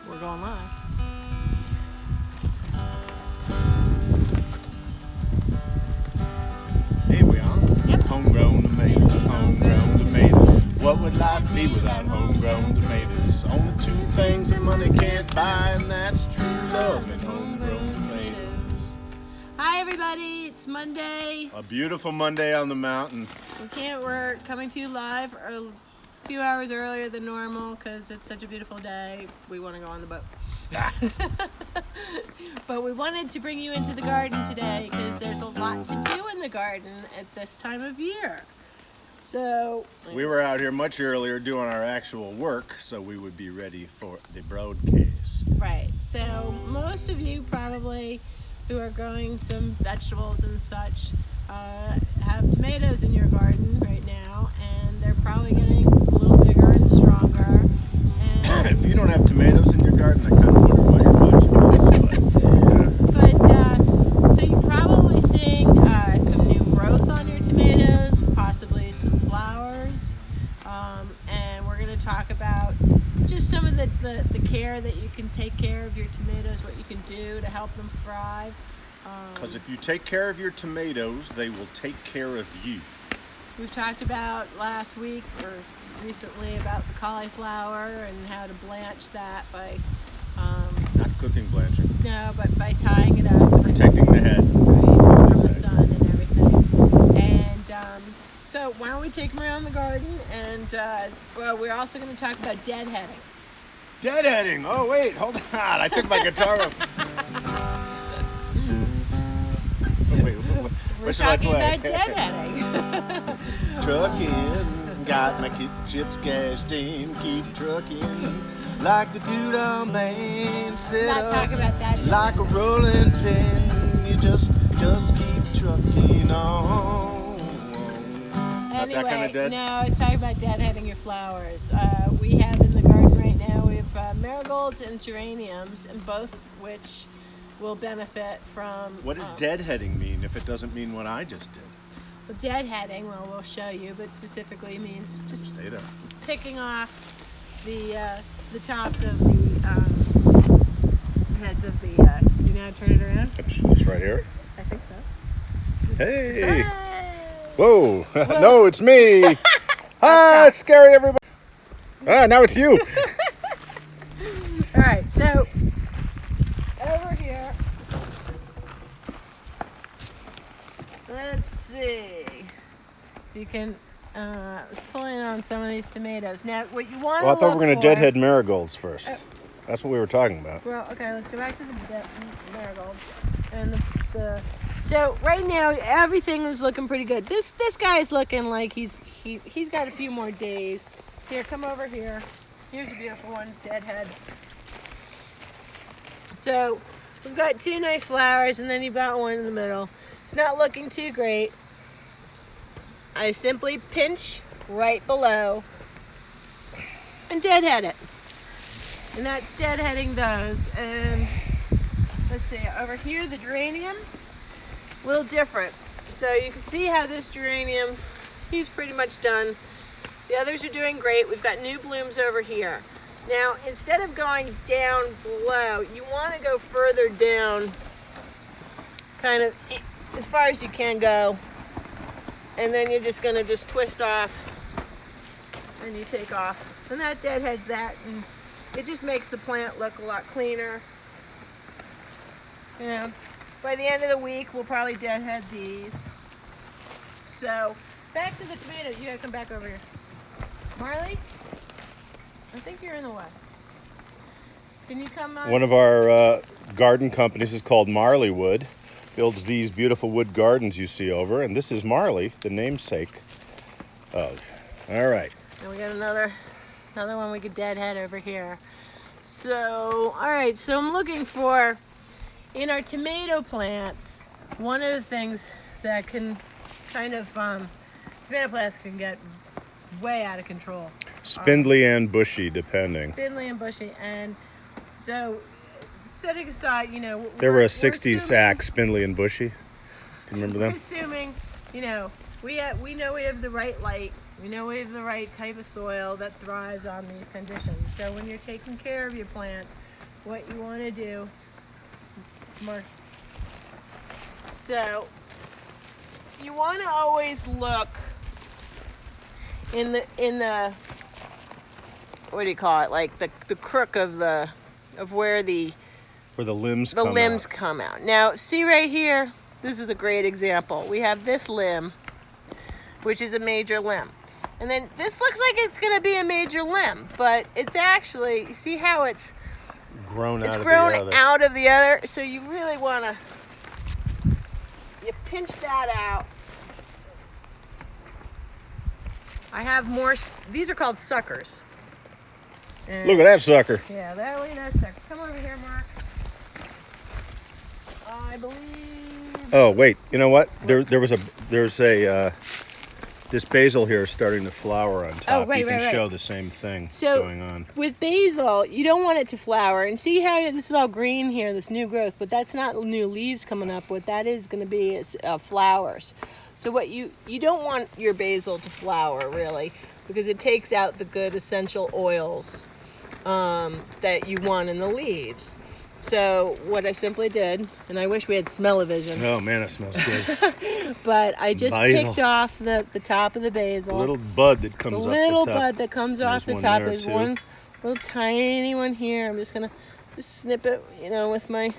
We're going live. Here we are. Yep. Homegrown tomatoes, homegrown tomatoes. What would life be without homegrown tomatoes? Only two things that money can't buy, and that's true love and homegrown tomatoes. Hi everybody, it's Monday. A beautiful Monday on the mountain. We're coming to you live a few hours earlier than normal because it's such a beautiful day. We want to go on the boat. But we wanted to bring you into the garden today because there's a lot to do in the garden at this time of year. So We were out here much earlier doing our actual work, so we would be ready for the broadcast. right. So most of you probably who are growing some vegetables and such have tomatoes in your garden right now, and they're probably getting a little bigger and stronger. And If you don't have tomatoes in your garden, I kind of wonder why you're watching this. so you're probably seeing some new growth on your tomatoes, possibly some flowers, and we're going to talk about just some of the care that you can take care of your tomatoes, what you can do to help them thrive. Because if you take care of your tomatoes, they will take care of you. We've talked about last week or recently about the cauliflower and how to blanch that by Not cooking blanching. but by tying it up and Protecting the head. right, from the sun and everything. And so why don't we take them around the garden? And well, we're also going to talk about deadheading. Deadheading. Oh wait, hold on. I took my guitar off. Wait, We're what should I talking play? about deadheading. Trucking, got my chips cashed in, keep trucking like the dude on Main. Sit Not up talking about that. like a rolling pin. You just keep trucking on. Not Anyway, that kind of dead. no, it's talking about deadheading your flowers. We have in the garden right now, we have marigolds and geraniums, and both which will benefit from... What does deadheading mean if it doesn't mean what I just did? Well, deadheading, well, we'll show you, but specifically means just Stay there. picking off the tops of the heads of the... you now turn it around? It's right here. I think so. Hey. Hey! Whoa. No, it's me. Ah, it's scary, everybody. Ah, now it's you. All right, so over here, let's see. You can I was pulling on some of these tomatoes. Now, what you want to Well, I thought we were going to for, deadhead marigolds first. That's what we were talking about. Well, okay, let's go back to the marigolds and the. So right now everything is looking pretty good. This guy's looking like he's got a few more days. Here, come over here. Here's a beautiful one, deadhead. So we've got two nice flowers, and then you've got one in the middle. It's not looking too great. I simply pinch right below and deadhead it. And that's deadheading those. And let's see, over here the geranium, a little different. So you can see how this geranium, he's pretty much done. The others are doing great. We've got new blooms over here. Now, instead of going down below, you want to go further down, kind of as far as you can go. And then you're just going to just twist off and you take off. And that deadheads that, and it just makes the plant look a lot cleaner. You know, by the end of the week, we'll probably deadhead these. So, back to the tomatoes. You gotta come back over here. Marley, I think you're in the way. Can you come on? One of our garden companies is called Marley Wood. Builds these beautiful wood gardens you see over, and this is Marley, the namesake of. All right. And we got another one we could deadhead over here. So, all right, so I'm looking for, in our tomato plants, one of the things that can kind of, tomato plants can get way out of control. Spindly and bushy, depending. Spindly and bushy, and so setting aside, you know, There were we're a 60s assuming- act, Spindly and Bushy. Do you remember We're them? assuming, you know, we know we have the right light. We know we have the right type of soil that thrives on these conditions. So when you're taking care of your plants, what you want to do. Mark. So you want to always look in the what do you call it? Like the crook of where the limbs come out. Now, see right here, this is a great example. We have this limb, which is a major limb. And then this looks like it's going to be a major limb, but it's actually, see how it's grown out of the other? So you really want to, you pinch that out. I have more, these are called suckers. And look at that sucker. yeah, look at that sucker. Come over here, Mark. I believe. Oh wait, you know what? There's a this basil here is starting to flower on top. Oh, right, you can right. show the same thing So going on. with basil, you don't want it to flower. And see how this is all green here, this new growth, but that's not new leaves coming up. What that is going to be is flowers. So what you don't want your basil to flower really, because it takes out the good essential oils that you want in the leaves. So what I simply did, and I wish we had smell-o-vision. Oh man, it smells good. But I just Basil. picked off the top of the basil. A little bud that comes The up little the top. bud that comes off the one top. there, There's too. one little tiny one here. I'm just gonna snip it, with my,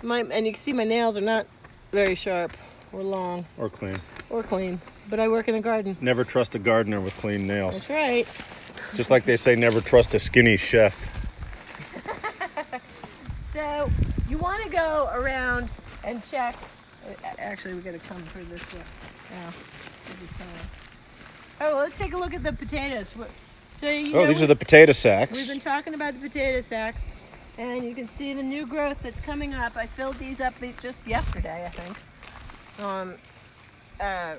and you can see my nails are not very sharp or long Or clean. or clean. But I work in the garden. Never trust a gardener with clean nails. That's right. Just like they say, never trust a skinny chef. So you want to go around and check. Actually, we got to come through this way. Now. Oh, let's take a look at the potatoes. So These are the potato sacks. We've been talking about the potato sacks, and you can see the new growth that's coming up. I filled these up just yesterday, I think,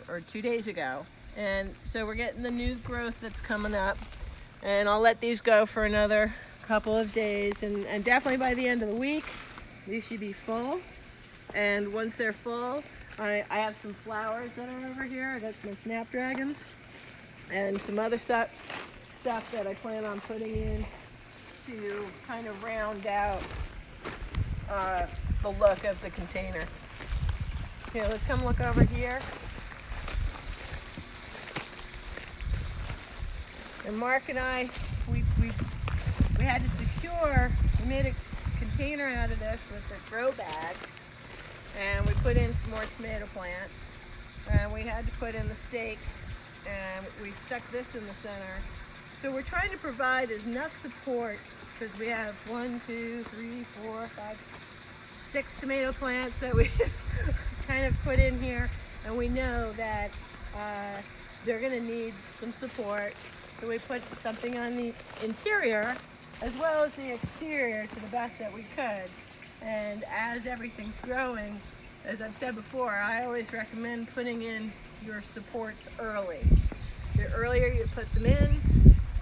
or 2 days ago. And so we're getting the new growth that's coming up, and I'll let these go for another couple of days, and definitely by the end of the week, these should be full. And once they're full, I have some flowers that are over here. I got some snapdragons and some other stuff that I plan on putting in to kind of round out the look of the container. Here, let's come look over here. And Mark and I, we had to secure, we made a container out of this with the grow bags, and we put in some more tomato plants, and we had to put in the stakes, and we stuck this in the center. So we're trying to provide enough support, because we have 6 tomato plants that we kind of put in here, and we know that they're going to need some support. So we put something on the interior as well as the exterior to the best that we could. And as everything's growing, as I've said before, I always recommend putting in your supports early. The earlier you put them in,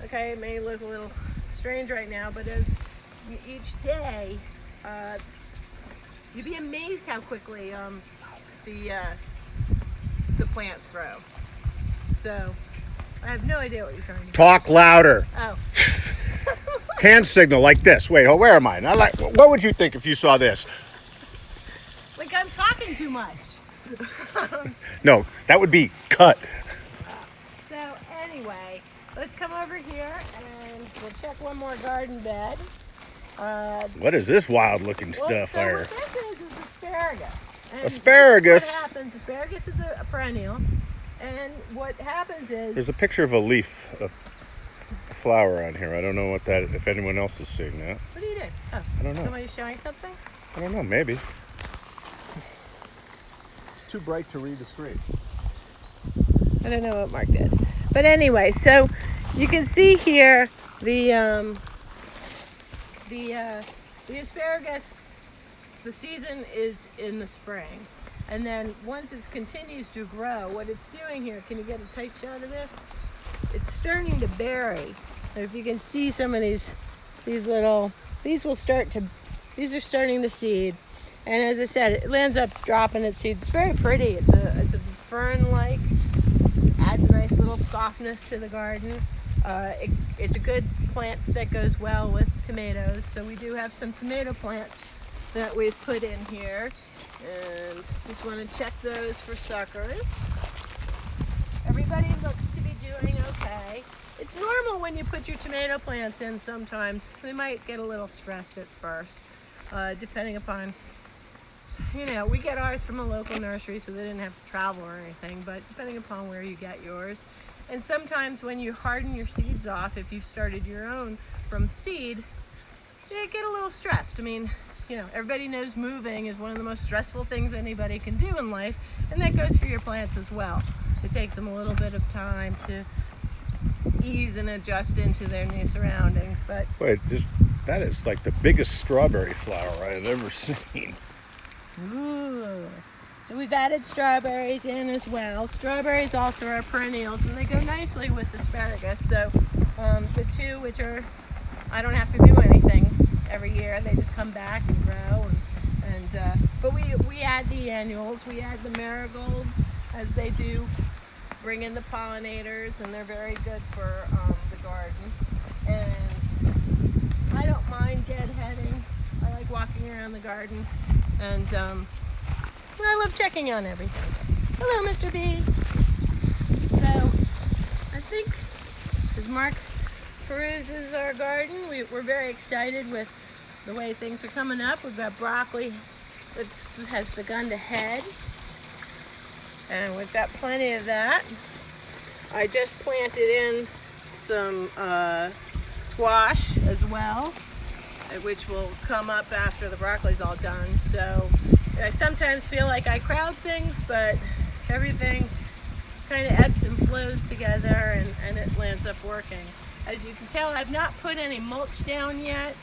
okay, it may look a little strange right now, but as each day, you'd be amazed how quickly the plants grow. So I have no idea what you're trying to do. Talk louder. Oh. Hand signal like this. Wait, where am I? What would you think if you saw this? Like I'm talking too much. No, that would be cut. So anyway, let's come over here and we'll check one more garden bed. What is this wild looking stuff so here? what this is asparagus. And Asparagus? What happens, asparagus is a perennial, and what happens is... There's a picture of a leaf, a flower on here. I don't know if anyone else is seeing that. What are you doing? Oh, I don't know. Somebody's showing something? I don't know, maybe. It's too bright to read the screen. I don't know what Mark did. But anyway, so you can see here the asparagus, the season is in the spring. And then once it continues to grow, what it's doing here, can you get a tight shot of this? It's starting to berry. And if you can see some of these are starting to seed. And as I said, it ends up dropping its seed. It's very pretty. It's a fern-like, adds a nice little softness to the garden. It's a good plant that goes well with tomatoes. So we do have some tomato plants that we've put in here, and just want to check those for suckers. Everybody looks to be doing okay. It's normal when you put your tomato plants in sometimes. They might get a little stressed at first, depending upon, we get ours from a local nursery, so they didn't have to travel or anything, but depending upon where you get yours. And sometimes when you harden your seeds off, if you've started your own from seed, they get a little stressed. I mean, everybody knows moving is one of the most stressful things anybody can do in life, and that goes for your plants as well. It takes them a little bit of time to ease and adjust into their new surroundings. But wait, that is like the biggest strawberry flower I've ever seen. Ooh. So we've added strawberries in as well. Strawberries also are perennials, and they go nicely with asparagus. So the two, which are, I don't have to do anything every year. They just come back and grow. But we add the annuals. We add the marigolds, as they do bring in the pollinators, and they're very good for the garden. And I don't mind deadheading. I like walking around the garden, and I love checking on everything. Hello, Mr. B. So I think as Mark peruses our garden, we're very excited with the way things are coming up. We've got broccoli that has begun to head, and we've got plenty of that. I just planted in some squash as well, which will come up after the broccoli's all done. So I sometimes feel like I crowd things, but everything kind of ebbs and flows together, and it lands up working. As you can tell, I've not put any mulch down yet.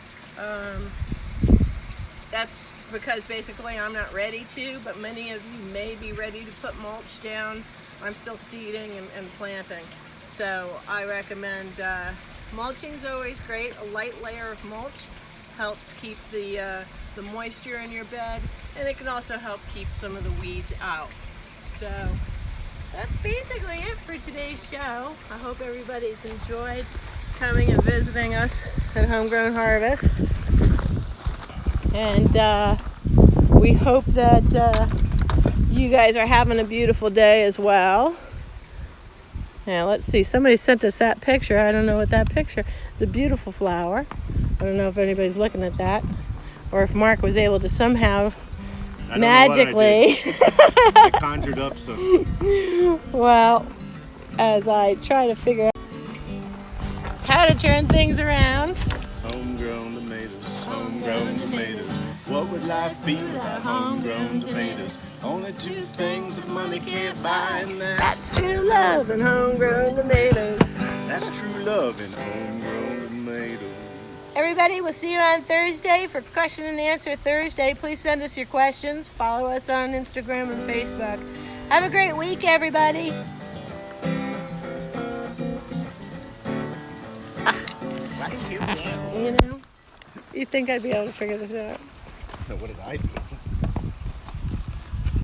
That's because basically I'm not ready to, but many of you may be ready to put mulch down. I'm still seeding and planting. So I recommend mulching's always great. A light layer of mulch helps keep the moisture in your bed, and it can also help keep some of the weeds out. So that's basically it for today's show. I hope everybody's enjoyed coming and visiting us at Homegrown Harvest. And we hope that you guys are having a beautiful day as well. Now let's see, somebody sent us that picture. I don't know what that picture, it's a beautiful flower. I don't know if anybody's looking at that, or if Mark was able to somehow magically I conjured up some. Well, as I try to figure out how to turn things around. Homegrown tomatoes, homegrown tomatoes. What would life be without homegrown tomatoes? Only two things that money can't buy, and That's true love and homegrown tomatoes. that's true love in homegrown tomatoes. Everybody, we'll see you on Thursday for Question and Answer Thursday. Please send us your questions. Follow us on Instagram and Facebook. Have a great week, everybody. You think I'd be able to figure this out? So what did I do?